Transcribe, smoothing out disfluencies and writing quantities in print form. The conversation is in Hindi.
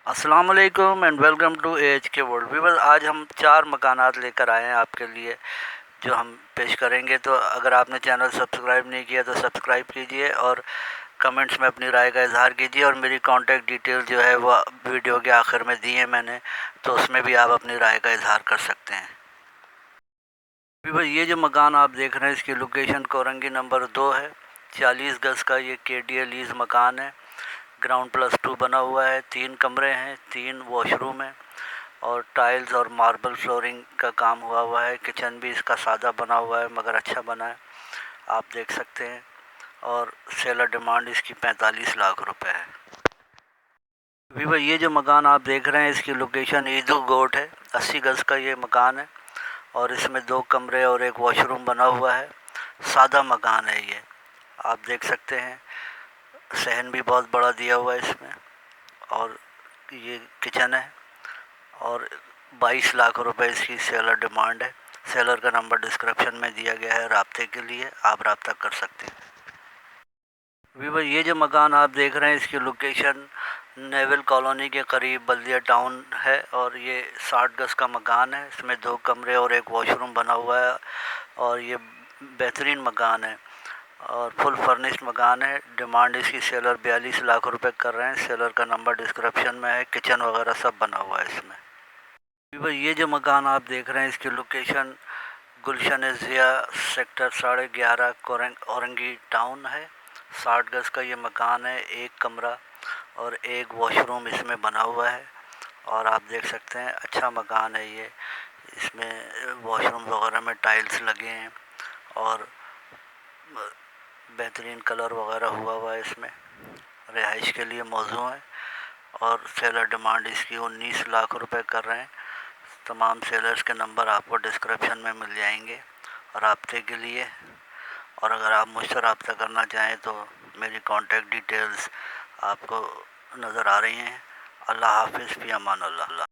अस्सलाम वालेकुम and welcome to AHK world viewers. आज हम 4 मकानात लेकर आए हैं आपके लिए जो हम पेश करेंगे। तो अगर आपने चैनल सब्सक्राइब नहीं किया तो सब्सक्राइब कीजिए और कमेंट्स में अपनी राय का इजहार कीजिए। और मेरी कांटेक्ट डिटेल जो है वो वीडियो के आखिर में दी है मैंने, तो उसमें भी आप अपनी राय का इजहार कर सकते हैं। व्यूअर्स, ये जो मकान आप देख रहे हैं इसकी लोकेशन कोरंगी नंबर 2 है। 40 गज़ का ये KDA लीज मकान है। ग्राउंड +2 बना हुआ है। 3 कमरे हैं, 3 वॉशरूम है और टाइल्स और मार्बल फ्लोरिंग का काम हुआ है। किचन भी इसका सादा बना हुआ है मगर अच्छा बना है, आप देख सकते हैं। और सेलर डिमांड इसकी 45 लाख रुपए है। वीवर, ये जो मकान आप देख रहे हैं इसकी लोकेशन ईदू गोट है। 80 गज़ का ये मकान है और इसमें 2 कमरे और 1 वॉशरूम बना हुआ है। सादा मकान है ये, आप देख सकते हैं। सहन भी बहुत बड़ा दिया हुआ है इसमें और ये किचन है। और 22 लाख रुपए इसकी सेलर डिमांड है। सेलर का नंबर डिस्क्रिप्शन में दिया गया है, राब्ते के लिए आप राब्ता कर सकते हैं। वीवर, ये जो मकान आप देख रहे हैं इसकी लोकेशन नेवल कॉलोनी के करीब बल्दिया टाउन है और ये 60 गज़ का मकान है। इसमें 2 कमरे और 1 वॉशरूम बना हुआ है और ये बेहतरीन मकान है और फुल फर्निश्ड मकान है। डिमांड इसकी सेलर 42 लाख रुपए कर रहे हैं। सेलर का नंबर डिस्क्रिप्शन में है। किचन वगैरह सब बना हुआ है इसमें। वीवर, ये जो मकान आप देख रहे हैं इसकी लोकेशन गुलशन ज़िया सेक्टर 11.5 औरंगी टाउन है। 60 गज़ का ये मकान है। 1 कमरा और 1 वॉशरूम इसमें बना हुआ है और आप देख सकते हैं अच्छा मकान है ये। इसमें वॉशरूम वगैरह में टाइल्स लगे हैं और बेहतरीन कलर वगैरह हुआ है इसमें। रिहाइश के लिए मौजू है और सेलर डिमांड इसकी 19 लाख रुपए कर रहे हैं। तमाम सेलर्स के नंबर आपको डिस्क्रिप्शन में मिल जाएंगे राब्ते के लिए। और अगर आप मुझसे रब्ता करना चाहें तो मेरी कांटेक्ट डिटेल्स आपको नज़र आ रही हैं। अल्लाह हाफिज़, फ़ी अमान अल्लाह।